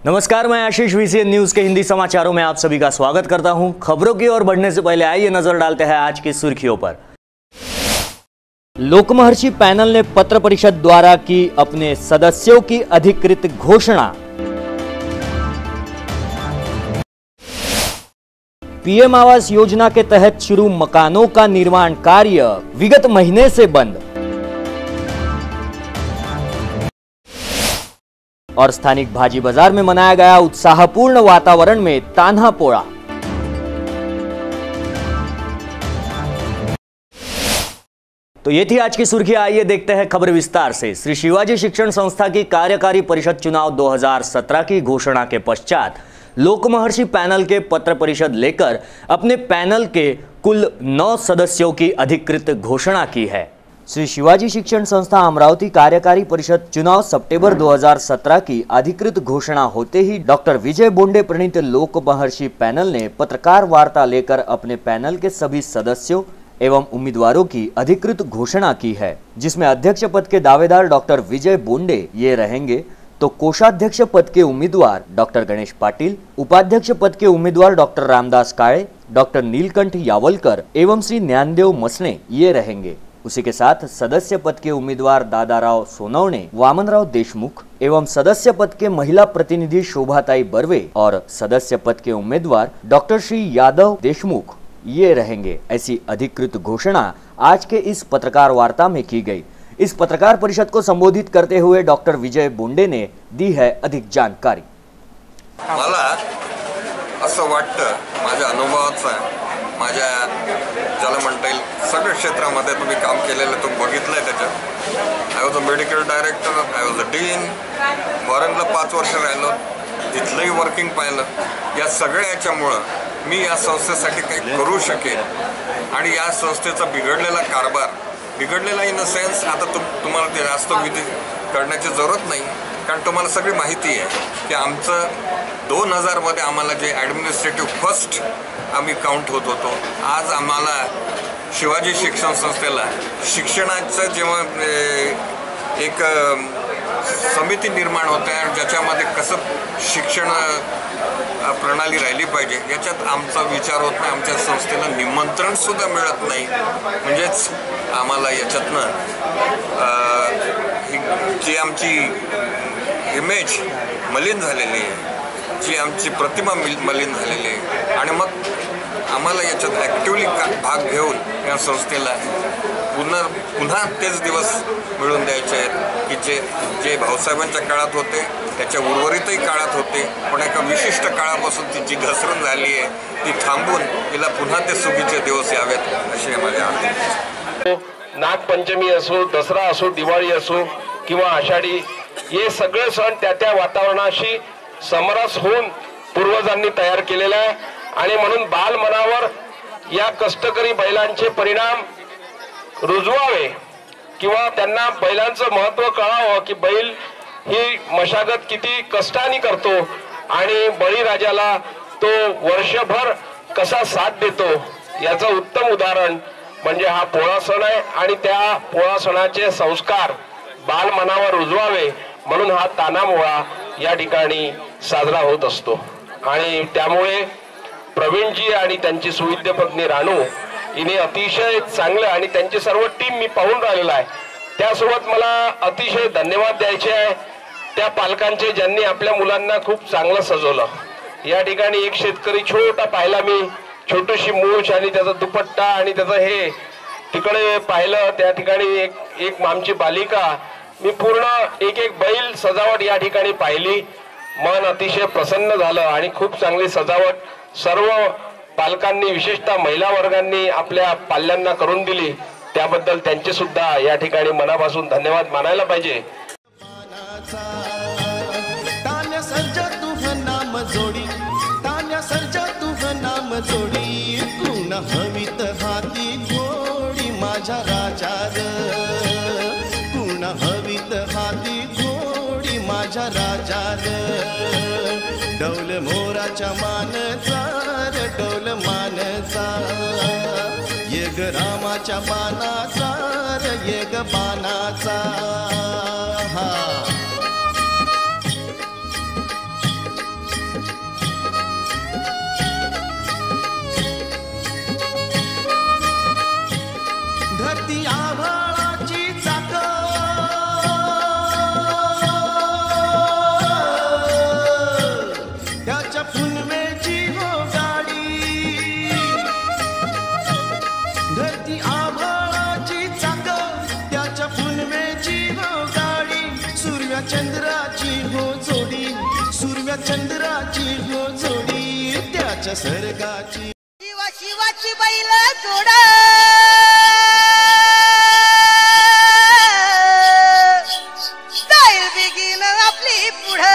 नमस्कार, मैं Ashish VCN news के हिंदी समाचारों में आप सभी का स्वागत करता हूं। खबरों की ओर बढ़ने से पहले आइए नजर डालते हैं आज की सुर्खियों पर। लोकमहर्षि पैनल ने पत्र परिषद द्वारा की अपने सदस्यों की अधिकृत घोषणा। पीएम आवास योजना के तहत शुरू मकानों का निर्माण कार्य विगत महीने से बंद। और स्थानिक भाजी बाजार में मनाया गया उत्साहपूर्ण वातावरण में तान्हापोड़ा। तो ये थी आज की सुर्खियां। आइए देखते हैं खबर विस्तार से। श्री शिवाजी शिक्षण संस्था की कार्यकारी परिषद चुनाव 2017 की घोषणा के पश्चात लोकमहर्षि पैनल के पत्र परिषद लेकर अपने पैनल के कुल 9 सदस्यों की अधिकृत घोषणा की है। श्री शिवाजी शिक्षण संस्था अमरावती कार्यकारी परिषद चुनाव सितंबर 2017 की अधिकृत घोषणा होते ही डॉक्टर विजय बोंडे प्रणीत लोकमहर्षि पैनल ने पत्रकार वार्ता लेकर अपने पैनल के सभी सदस्यों एवं उम्मीदवारों की अधिकृत घोषणा की है, जिसमें अध्यक्ष पद के दावेदार डॉक्टर विजय बोंडे ये रहेंगे, तो कोषाध्यक्ष पद के उम्मीदवार डॉक्टर गणेश पाटिल, उपाध्यक्ष पद के उम्मीदवार डॉक्टर रामदास काळे, डॉक्टर नीलकंठ यावलकर एवं श्री ज्ञानदेव मसने ये रहेंगे। उसी के साथ सदस्य पद के उम्मीदवार दादाराव सोनवणे, वामनराव देशमुख एवं सदस्य पद के महिला प्रतिनिधि शोभाताई बर्वे और सदस्य पद के उम्मीदवार डॉक्टर श्री यादव देशमुख ये रहेंगे। ऐसी अधिकृत घोषणा आज के इस पत्रकार वार्ता में की गई। इस पत्रकार परिषद को संबोधित करते हुए डॉक्टर विजय बोंडे ने दी है अधिक जानकारी। मला असं वाटतं, माझ्या अनुभवाचं, माझ्या ज्याला म्हणता येईल सगळ्या क्षेत्रामध्ये तुम्ही काम केलेलं तुम्ही बघितलंय त्याच्यात। I was a medical director, I was a dean, फॉरेनला 5 वर्ष राहिलो, तिथलंही वर्किंग पाहिलं। या सगळ्या याच्यामुळं मी या संस्थेसाठी काही करू शकेन आणि या संस्थेचा बिघडलेला कारभार, बिघडलेला इन द सेन्स आता तुम्हाला ते जास्त विधी करण्याची जरूरत नाही, कारण तुम्हाला सगळी माहिती आहे की आमचं 2000 मध्ये आम्हाला जे ॲडमिनिस्ट्रेटिव्ह फर्स्ट आम्ही काउंट होत होतो, आज आम्हाला शिवाजी शिक्षण संस्थेला शिक्षणाचं जेव्हा एक समिती निर्माण होते आणि ज्याच्यामध्ये कसं शिक्षण प्रणाली राहिली पाहिजे याच्यात आमचा विचार होत नाही। आमच्या संस्थेला निमंत्रणसुद्धा मिळत नाही, म्हणजेच आम्हाला याच्यातनं जी आमची इमेज मलिन झालेली आहे, जी आमची प्रतिमा मलिन झालेली आहे आणि मग आम्हाला याच्यात ॲक्टिव्हली भाग घेऊन या संस्थेला पुन्हा तेच दिवस मिळवून द्यायचे आहेत की जे भाऊसाहेबांच्या काळात होते, त्याच्या उर्वरितही काळात होते, पण एका विशिष्ट काळापासून ती जी घसरण झाली आहे ती थांबून तिला पुन्हा ते सुगीचे दिवस यावेत अशी माझी आशा। नागपंचमी असो, दसरा असो, दिवाळी असो किंवा आषाढी, हे सगळे सण त्या वातावरणाशी समरस होऊन पूर्वजांनी तयार केलेला आहे आणि म्हणून बाल मनावर या कष्टकरी बैलांचे परिणाम रुजवावे किंवा त्यांना बैलांचं महत्त्व कळावं की बैल ही मशागत किती कष्टाने करतो आणि बळीराजाला तो वर्षभर कसा साथ देतो याचं उत्तम उदाहरण म्हणजे हा पोळा सण आहे आणि त्या पोळा सणाचे संस्कार बाल मनावर रुजवावे म्हणून हा तानामोळा या ठिकाणी साजरा होत असतो। आणि त्यामुळे प्रवीणजी आणि त्यांची सुविद्य पत्नी राणू हिने अतिशय चांगलं आणि त्यांची सर्व टीम मी पाहून राहिलेला आहे, त्यासोबत मला अतिशय धन्यवाद द्यायचे आहे त्या पालकांचे ज्यांनी आपल्या मुलांना खूप चांगलं सजवलं। या ठिकाणी एक शेतकरी छोटा पाहिला मी, छोटीशी मूछ आणि त्याचा दुपट्टा आणि त्याचं हे तिकडे पाहिलं, त्या ठिकाणी एक आमची बालिका, मी पूर्ण एक बैल सजावट या ठिकाणी पाहिली, मन अतिशय प्रसन्न झालं आणि खूप चांगली सजावट सर्व पालकांनी विशेषतः महिला वर्गांनी आपल्या पाल्यांना करून दिली, त्याबद्दल त्यांचे सुद्धा या ठिकाणी मनापासून धन्यवाद मानायला पाहिजे। हवीत हाती घोडी माझ्या राजार, पुन्हा हवीत हाती घोडी माझ्या राजार, डौल मोराच्या मानचा रे डौल मानचा, ये ग रामाच्या बाणाचा रे ये ग बाणाचा। हा सूर्या चंद्राची हो जोडी त्याच्या सर्गाची शिवाची बैल जोडा जाईल बिगीन आपली पुढे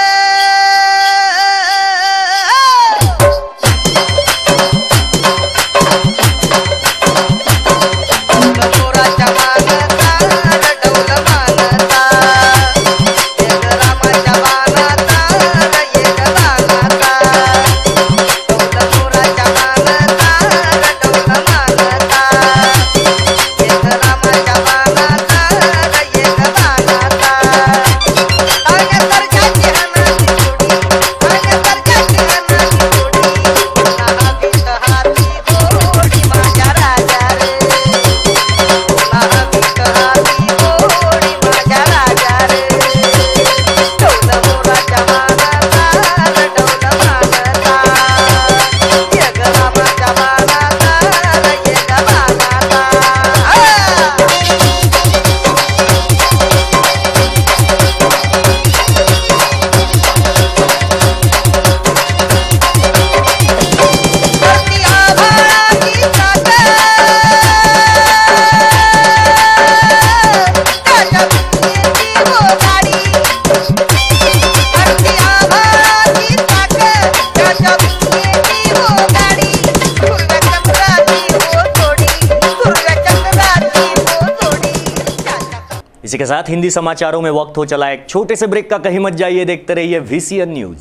इसी के साथ हिंदी समाचारों में वक्त हो चला एक छोटे से ब्रेक का। कहीं मत जाइए, देखते रहिए VCN न्यूज।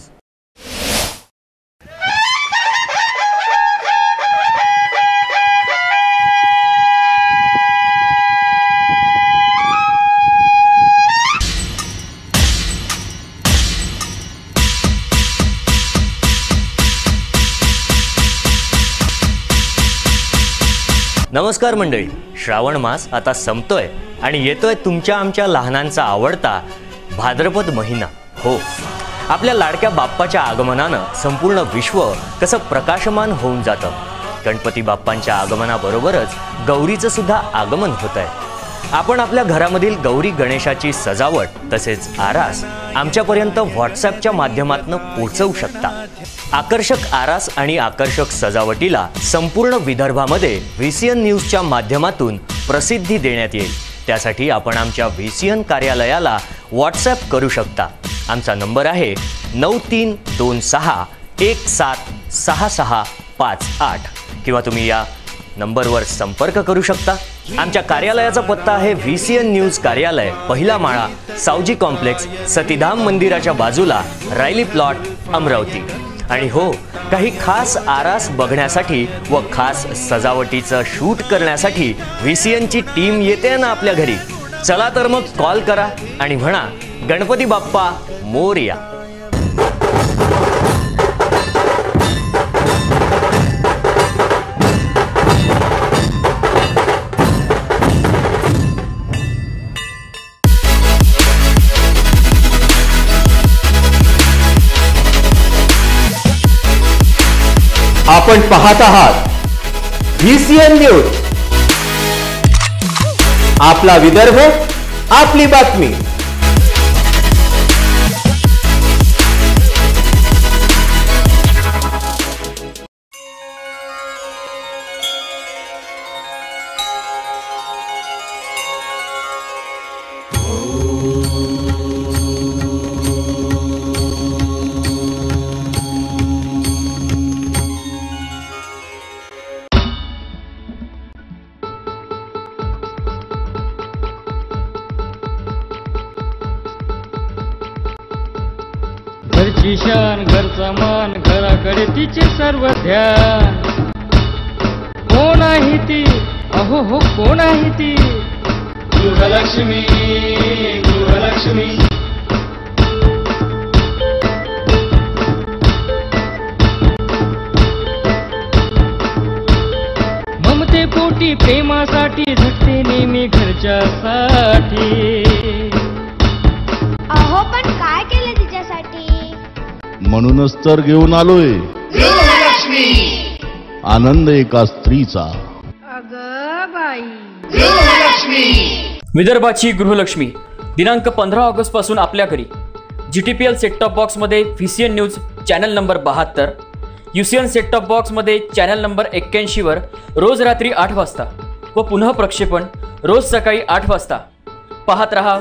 नमस्कार मंडळी, श्रावण मास आता संपतोय आणि येतोय तुमच्या आमच्या लहानांचा आवडता भाद्रपद महिना। हो, आपल्या लाडक्या बाप्पाच्या आगमनानं संपूर्ण विश्व कसं प्रकाशमान होऊन जातं। गणपती बाप्पांच्या आगमनाबरोबरच गौरीचं सुद्धा आगमन होत आहे। आपण आपल्या घरामधील गौरी गणेशाची सजावट तसेच आरास आमच्यापर्यंत व्हॉट्सॲपच्या माध्यमातून पोहोचवू शकता। आकर्षक आरास आणि आकर्षक सजावटीला संपूर्ण विदर्भामध्ये VCN न्यूजच्या माध्यमातून प्रसिद्धी देण्यात येईल। त्यासाठी आपण आमच्या VCN कार्यालयाला व्हॉट्सॲप करू शकता। आमचा नंबर आहे 9326176658 किंवा तुम्ही या नंबरवर संपर्क करू शकता। आमच्या कार्यालयाचा पत्ता आहे VCN न्यूज कार्यालय, पहिला माळा, सावजी कॉम्प्लेक्स, सतीधाम मंदिराच्या बाजूला, रायली प्लॉट, अमरावती। आणि हो, काही खास आरास बघण्यासाठी व खास सजावटीचं शूट करण्यासाठी VCNची टीम येते ना आपल्या घरी। चला तर मग कॉल करा आणि म्हणा गणपती बाप्पा मोरया। आपण पाहत आहात VCN न्यूज, आपला विदर्भ, आपली बातमी। घरची शान, घरचा मान, घराकडे तिचे सर्व ध्यान। कोण आहे ती, अहो हो कोण आहे ती, गृहलक्ष्मी, गृहलक्ष्मी। ममते पोटी प्रेमासाठी झटते नेहमी घरच्यासाठी। अहो पण काय केलं तिच्यासाठी, म्हणूनच तर घेऊन आलोय गृहलक्ष्मी। आनंद एका स्त्रीचा। अगं बाई, गृहलक्ष्मी। विदर्भाची गृहलक्ष्मी दिनांक 15 ऑगस्ट पासून आपल्या घरी। GTPL सेट टॉप बॉक्स मध्ये VCN news channel number 72, UCN set top बॉक्समध्ये चॅनल नंबर 81वर रोज रात्री 8 वाजता व पुन्हा प्रक्षेपण रोज सकाळी 8 वाजता. पाहत रहा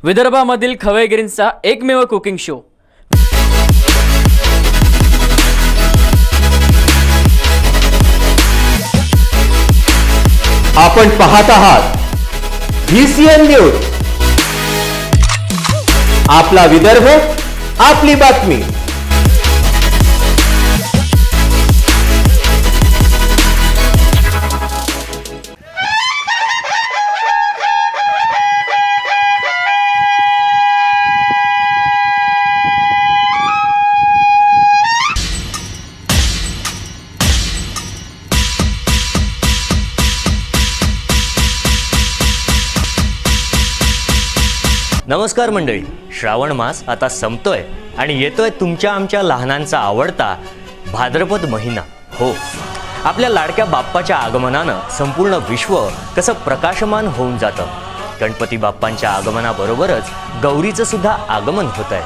विदर्भामधील खवय्यगिरींचा एकमेव कुकिंग शो. आपण पाहत आहात VCN न्यूज. आपला विदर्भ, आपली बातमी. नमस्कार मंडळी, श्रावण मास आता संपतोय आणि येतोय तुमच्या आमच्या लहानांचा आवडता भाद्रपद महिना. हो, आपल्या लाडक्या बाप्पाच्या आगमनानं संपूर्ण विश्व कसं प्रकाशमान होऊन जातं. गणपती बाप्पांच्या आगमनाबरोबरच गौरीचं सुद्धा आगमन होत आहे.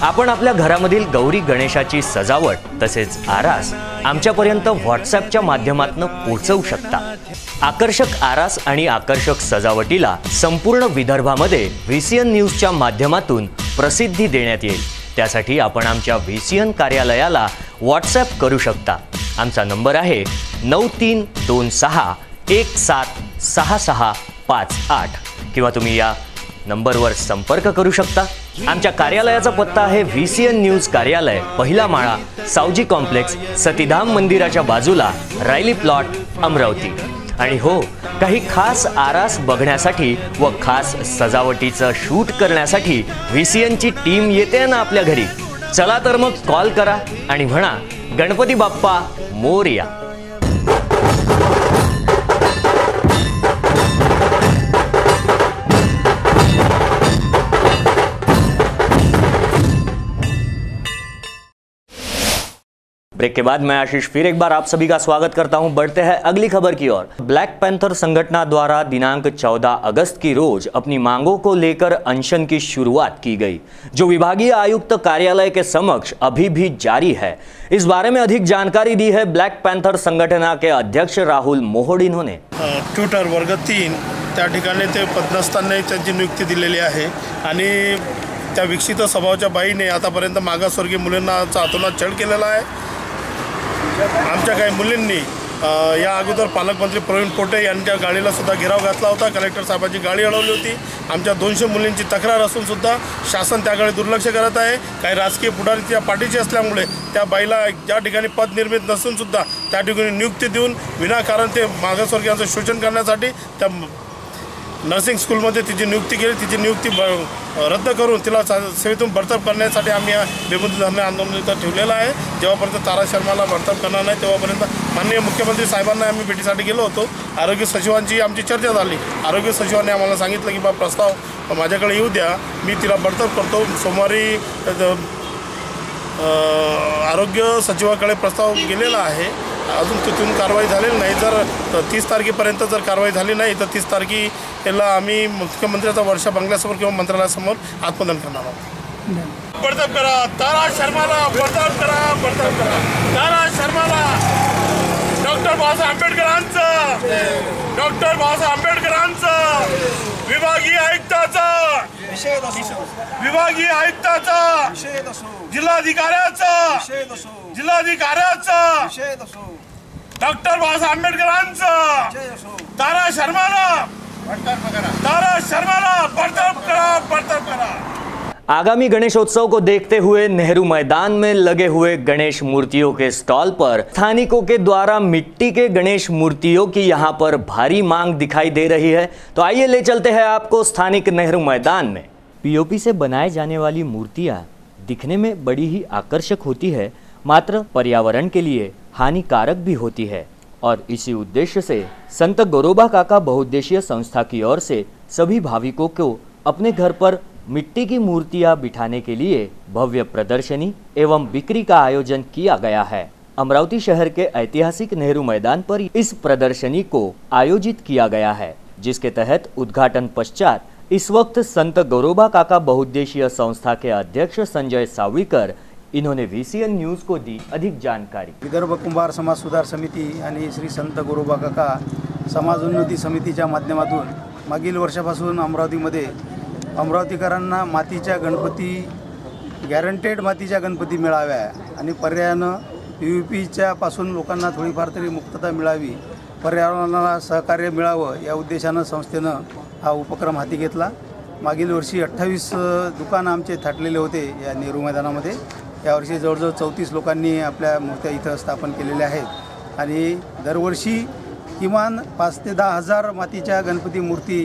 आपण आपल्या घरामधील गौरी गणेशाची सजावट तसेच आरास आमच्यापर्यंत व्हॉट्सॲपच्या माध्यमातून पोहोचवू शकता. आकर्षक आरास आणि आकर्षक सजावटीला संपूर्ण विदर्भामध्ये VCN न्यूजच्या माध्यमातून प्रसिद्धी देण्यात येईल. त्यासाठी आपण आमच्या VCN कार्यालयाला व्हॉट्सॲप करू शकता. आमचा नंबर आहे 9326176658 किंवा तुम्ही या नंबरवर संपर्क करू शकता. आमच्या कार्यालयाचा पत्ता आहे VCN न्यूज कार्यालय, पहिला माळा, सावजी कॉम्प्लेक्स, सतीधाम मंदिराच्या बाजूला, रायली प्लॉट, अमरावती. आणि हो, काही खास आरास बघण्यासाठी व खास सजावटीचं शूट करण्यासाठी VCNची टीम येते ना आपल्या घरी. चला तर मग कॉल करा आणि म्हणा गणपती बाप्पा मोरया. ब्रेक के बाद मैं आशीष फिर एक बार आप सभी का स्वागत करता हूं. बढ़ते हैं अगली खबर की ओर. ब्लैक पैंथर संगठन द्वारा दिनांक 14 अगस्त की रोज अपनी मांगों को लेकर अनशन की शुरुआत की गई, जो विभागीय आयुक्त कार्यालय के समक्ष अभी भी जारी है. इस बारे में अधिक जानकारी दी है ब्लैक पैंथर संघटना के अध्यक्ष राहुल मोहोड ने. ट्विटर वर्ग 3 त्या ठिकाणी ते पदस्थांनी त्यांची नियुक्ती दिलेली आहे आणि त्या विकसित स्वभावाच्या बाईने आतापर्यंत मागासवर्गीय मुलींना हातोनात छळ केलेला आहे. आमच्या काही मुलींनी या अगोदर पालकमंत्री प्रवीण पोटे यांच्या गाडीला सुद्धा घेराव घातला होता. कलेक्टर साहेबांची गाडी अडवली होती. आमच्या 200 मुलींची तक्रार असून सुद्धा शासन त्याकडे दुर्लक्ष करत आहे. काही राजकीय पुढारी त्या पाठीचे असल्यामुळे त्या बाईला ज्या ठिकाणी पद निर्मित नसून सुद्धा त्या ठिकाणी नियुक्ती देऊन विनाकारण ते मागासवर्गीयांचं शोषण करण्यासाठी त्या नर्सिंग स्कूलमध्ये तिची नियुक्ती केली. तिची नियुक्ती रद्द करून तिला सेवेतून बडतर्फ करण्यासाठी आम्ही या बेमुदत धरणे आंदोलन इथं ठेवलेलं आहे. जेव्हापर्यंत तारा शर्माला बडतर्फ करणार नाही तेव्हापर्यंत माननीय मुख्यमंत्री साहेबांना आम्ही भेटीसाठी गेलो होतो. आरोग्य सचिवांची आमची चर्चा झाली. आरोग्य सचिवांनी आम्हाला सांगितलं की प्रस्ताव माझ्याकडे येऊ द्या, मी तिला बडतर्फ करतो. सोमवारी आरोग्य सचिवाकडे प्रस्ताव गेलेला आहे. अजून तिथून कारवाई झालेली नाही. जर 30 तारखेपर्यंत जर कारवाई झाली नाही तर 30 तारखेला आम्ही मुख्यमंत्र्याचा वर्षा बंगल्यासमोर किंवा मंत्रालयासमोर आत्मदान करणार आहोत. बडतर्फ करा तारा शर्माला, बडतर्फ करा, बडतर्फ करा तारा शर्माला. डॉक्टर बाबासाहेब आंबेडकरांचं, डॉक्टर बाबासाहेब आंबेडकरांचं विभागीय आयुक्ताचा, विभागीय आयुक्ताचा, जिल्हाधिकाऱ्याचा, जिल्हाधिकाऱ्याचा, डॉक्टर बाबासाहेब आंबेडकरांचं तारा शर्माला, तारा शर्माला बडतर्फ करा, बडतर्फ करा. आगामी गणेशोत्सव को देखते हुए नेहरू मैदान में लगे हुए गणेश मूर्तियों के स्टॉल पर स्थानिकों के द्वारा मिट्टी के गणेश मूर्तियों की यहां पर भारी मांग दिखाई दे रही है. तो आइए ले चलते हैं आपको स्थानिक नेहरू मैदान में. पीओपी से बनाए जाने वाली मूर्तियां दिखने में बड़ी ही आकर्षक होती है, मात्र पर्यावरण के लिए हानिकारक भी होती है. और इसी उद्देश्य से संत गौरोबा काका बहुउद्देशीय संस्था की ओर से सभी भाविकों को अपने घर पर मिट्टी की मूर्तियां बिठाने के लिए भव्य प्रदर्शनी एवं बिक्री का आयोजन किया गया है. अमरावती शहर के ऐतिहासिक नेहरू मैदान पर इस प्रदर्शनी को आयोजित किया गया है, जिसके तहत उद्घाटन पश्चात इस वक्त संत गौरोबा काका बहुउद्देशीय संस्था के अध्यक्ष संजय सावळीकर इन्होंने VCN न्यूज को दी अधिक जानकारी। विदर्भ कुंभार समाज सुधार समिती आणि श्री संत गौरोबा काका समाज उन्नती समितीच्या माध्यमातून मागील वर्षापासून अमरावतीमध्ये अमरावतीकरांना मातीच्या गणपती गॅरंटेड मातीच्या गणपती मिळाव्या आणि पर्यायानं PVPच्या पासून लोकांना थोडीफार तरी मुक्तता मिळावी, पर्यावरणाला सहकार्य मिळावं या उद्देशानं संस्थेनं हा उपक्रम हाती घेतला। मागील वर्षी 28 दुकानं आमचे थाटलेले होते या नेहरू मैदानामध्ये। यावर्षी जवळजवळ 34 लोकांनी आपल्या मूर्त्या इथं स्थापन केलेल्या आहेत आणि दरवर्षी किमान 5 ते 10 हजार मातीच्या गणपती मूर्ती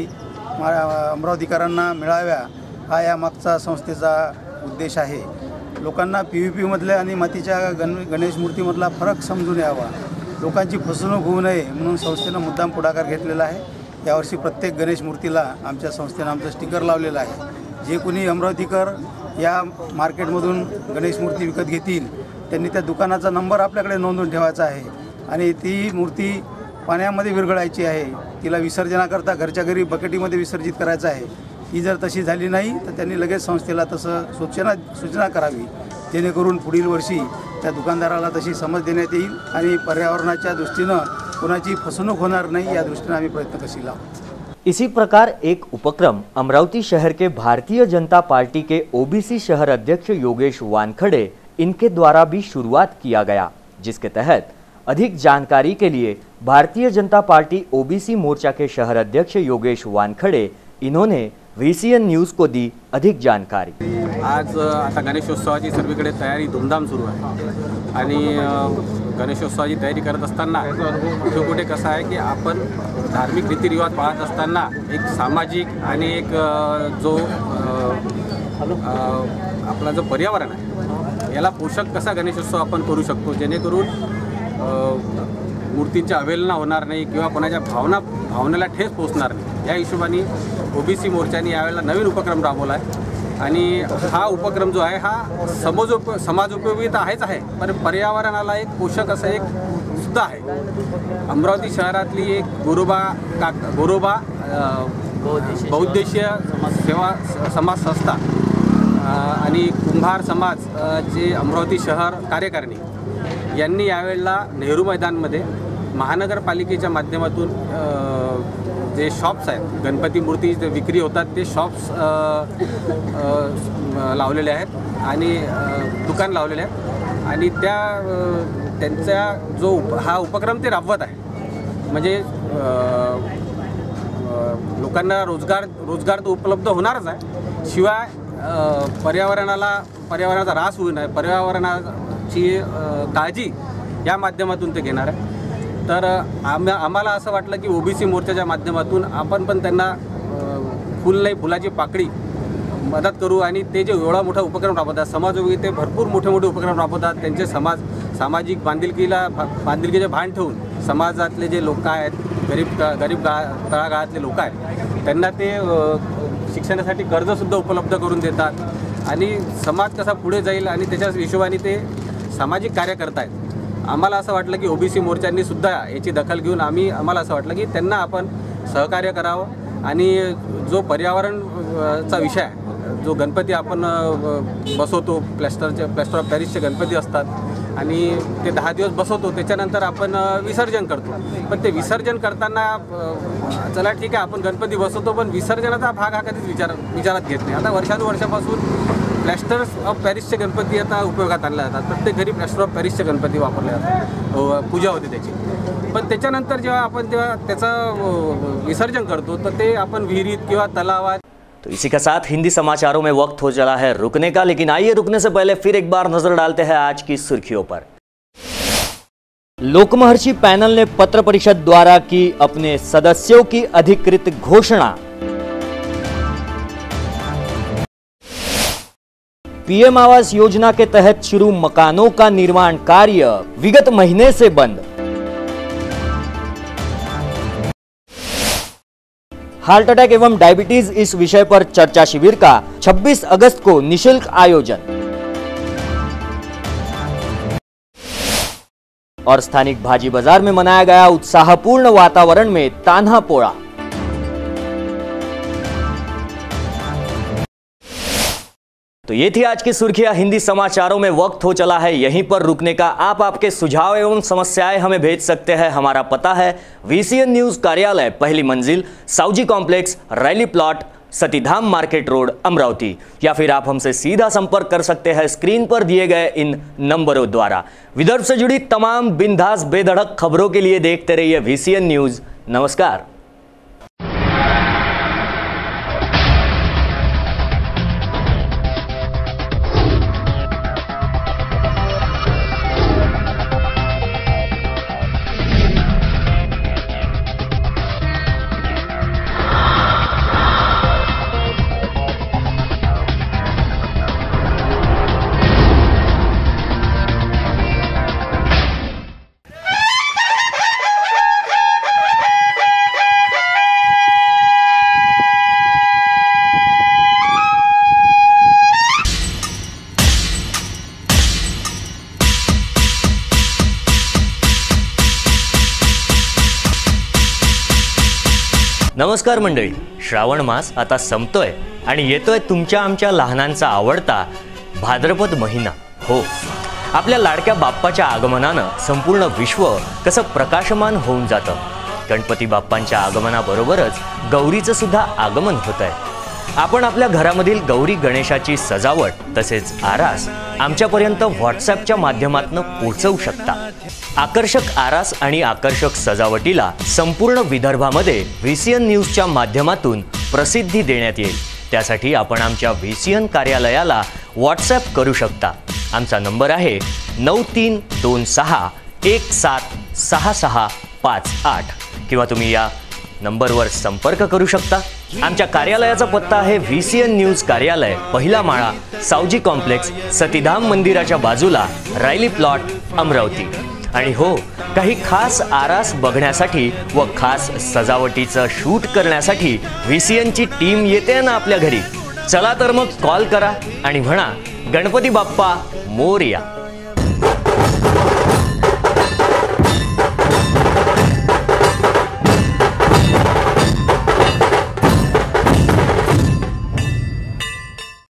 अमरावतीकरांना मिळाव्या हा या मागचा संस्थेचा उद्देश आहे। लोकांना PVPमधल्या आणि मातीच्या गणेश मूर्तीमधला फरक समजून यावा, लोकांची फसवणूक होऊ नये म्हणून संस्थेनं मुद्दाम पुढाकार घेतलेला आहे। यावर्षी प्रत्येक गणेश मूर्तीला आमच्या संस्थेनं आमचं स्टिकर लावलेलं आहे। जे कोणी अमरावतीकर या मार्केटमधून गणेश मूर्ती विकत घेतील त्यांनी त्या दुकानाचा नंबर आपल्याकडे नोंदवून ठेवायचा आहे आणि ती मूर्ती पाण्यामध्ये विरघळायची आहे। तिला विसर्जनाकरता घरच्या घरी बकेटीमध्ये विसर्जित करायचं आहे। ही जर तशी झाली नाही तर त्यांनी लगेच संस्थेला तसं सूचना करावी, जेणेकरून पुढील वर्षी त्या दुकानदाराला तशी समज देण्यात येईल आणि पर्यावरणाच्या दृष्टीनं कोणाची फसवणूक होणार नाही या दृष्टीनं आम्ही प्रयत्न करशील आहोत। इसी प्रकार एक उपक्रम अमरावती शहर के भारतीय जनता पार्टी के OBC शहर अध्यक्ष योगेश वानखड़े इनके द्वारा भी शुरुआत किया गया, जिसके तहत अधिक जानकारी के लिए भारतीय जनता पार्टी OBC मोर्चा के शहर अध्यक्ष योगेश वानखड़े इन्होंने VCN न्यूज को दी अधिक जानकारी। आज आता गणेशोत्सवाची सर्वीकडे तयारी धूमधाम सुरू आहे आणि गणेशोत्सवाची तयारी करत असताना कुठे कुठे कसं आहे की आपण धार्मिक रीतिरिवाज पाळत असताना एक सामाजिक आणि एक जो आपला जो पर्यावरण आहे याला पोषक कसा गणेशोत्सव आपण करू शकतो, जेणेकरून मूर्तींची अवहेलना होणार नाही किंवा कोणाच्या भावनेला ठेस पोचणार नाही। या हिशोबाने OBC मोर्चाने यावेळेला नवीन उपक्रम राबवला आहे आणि हा उपक्रम जो आहे हा समाजोपयोगी तर आहेच आहे, पण पर्यावरणाला एक पोषक असं एक सुद्धा आहे। अमरावती शहरातली एक गौरोबा बहुउद्देशीय सेवा समाज संस्था आणि कुंभार समाज जे अमरावती शहर कार्यकारिणी यांनी यावेळेला नेहरू मैदानमध्ये महानगरपालिकेच्या माध्यमातून जे शॉप्स आहेत गणपती मूर्ती जे विक्री होतात ते शॉप्स लावलेले आहेत आणि दुकान लावलेले आहेत आणि त्यांचा जो हा उपक्रम ते राबवत आहे, म्हणजे लोकांना रोजगार तर उपलब्ध होणारच आहे, शिवाय पर्यावरणाचा ऱ्हास होऊ नये, पर्यावरणाची काळजी या माध्यमातून ते घेणार आहे। तर आम्हाला असं वाटलं की OBC मोर्चाच्या माध्यमातून आपण पण त्यांना फुल नाही फुलाची पाकळी मदत करू आणि ते जे एवढा मोठा उपक्रम राबवतात समाजोपयोगी ते भरपूर मोठे उपक्रम राबवतात, त्यांचे सामाजिक बांधिलकीचे भान ठेवून समाजातले जे लोक आहेत गरीब तळागाळातले लोक आहेत त्यांना ते शिक्षणासाठी कर्जसुद्धा उपलब्ध करून देतात आणि समाज कसा पुढे जाईल आणि त्याच्याच हिशोबाने ते सामाजिक कार्य करत आहेत। आम्हाला असं वाटलं की OBC मोर्चांनी सुद्धा याची दखल घेऊन आम्हाला असं वाटलं की त्यांना आपण सहकार्य करावं आणि जो पर्यावरणचा विषय आहे, जो गणपती आपण बसवतो प्लॅस्टर ऑफ पॅरिसचे गणपती असतात आणि ते 10 दिवस बसवतो, त्याच्यानंतर आपण विसर्जन करतो, पण ते विसर्जन करताना चला ठीक आहे आपण गणपती बसवतो पण विसर्जनाचा भाग हा कधीच विचारात घेत नाही। आता वर्षानुवर्षापासून प्लॅस्टर ऑफ पॅरिसचे गणपती आता उपयोगात आणले जातात, प्रत्येक घरी प्लॅस्टर ऑफ पॅरिसचे गणपती वापरले जातात, पूजा होते त्याची, पण त्याच्यानंतर जेव्हा त्याचं विसर्जन करतो तर ते आपण विहिरीत किंवा तलावात। तो इसी के साथ हिंदी समाचारों में वक्त हो चला है रुकने का, लेकिन आइए रुकने से पहले फिर एक बार नजर डालते हैं आज की सुर्खियों पर। लोकमहर्षि पैनल ने पत्र परिषद द्वारा की अपने सदस्यों की अधिकृत घोषणा। PM आवास योजना के तहत शुरू मकानों का निर्माण कार्य विगत महीने से बंद। हार्ट अटैक एवं डायबिटीज इस विषय पर चर्चा शिविर का 26 अगस्त को निशुल्क आयोजन। और स्थानिक भाजी बाजार में मनाया गया उत्साहपूर्ण वातावरण में तान्हा पोड़ा। तो ये थी आज की सुर्खियां हिंदी समाचारों में। वक्त हो चला है यहीं पर रुकने का। आप आपके सुझाव एवं समस्याएं हमें भेज सकते हैं। हमारा पता है VCN न्यूज कार्यालय, पहली मंजिल, साउजी कॉम्प्लेक्स, रैली plot, Satidham market road, Amravati. या फिर आप हमसे सीधा संपर्क कर सकते हैं स्क्रीन पर दिए गए इन नंबरों द्वारा। विदर्भ से जुड़ी तमाम बिंदास बेधड़क खबरों के लिए देखते रहिए VCN न्यूज। नमस्कार। नमस्कार मंडळी, श्रावण मास आता संपतोय आणि येतोय तुमच्या आमच्या लहानांचा आवडता भाद्रपद महिना। हो, आपल्या लाडक्या बाप्पाच्या आगमनानं संपूर्ण विश्व कसं प्रकाशमान होऊन जातं। गणपती बाप्पांच्या आगमनाबरोबरच गौरीचं सुद्धा आगमन होत आहे। आपण आपल्या घरामधील गौरी गणेशाची सजावट तसेच आरास आमच्यापर्यंत व्हॉट्सॲपच्या माध्यमातून पोहोचवू शकता। आकर्षक आरास आणि आकर्षक सजावटीला संपूर्ण विदर्भामध्ये VCN न्यूजच्या माध्यमातून प्रसिद्धी देण्यात येईल। त्यासाठी आपण आमच्या VCN कार्यालयाला व्हॉट्सॲप करू शकता। आमचा नंबर आहे 9326176658 किंवा तुम्ही या नंबरवर संपर्क करू शकता। आमच्या कार्यालयाचा पत्ता आहे VCN न्यूज कार्यालय, पहिला माळा, सावजी कॉम्प्लेक्स, सतीधाम मंदिराच्या बाजूला, रायली प्लॉट, अमरावती। आणि हो, काही खास आरास बघण्यासाठी व खास सजावटीचं शूट करण्यासाठी VCNची टीम येते ना आपल्या घरी। चला तर मग कॉल करा आणि म्हणा गणपती बाप्पा मोरया।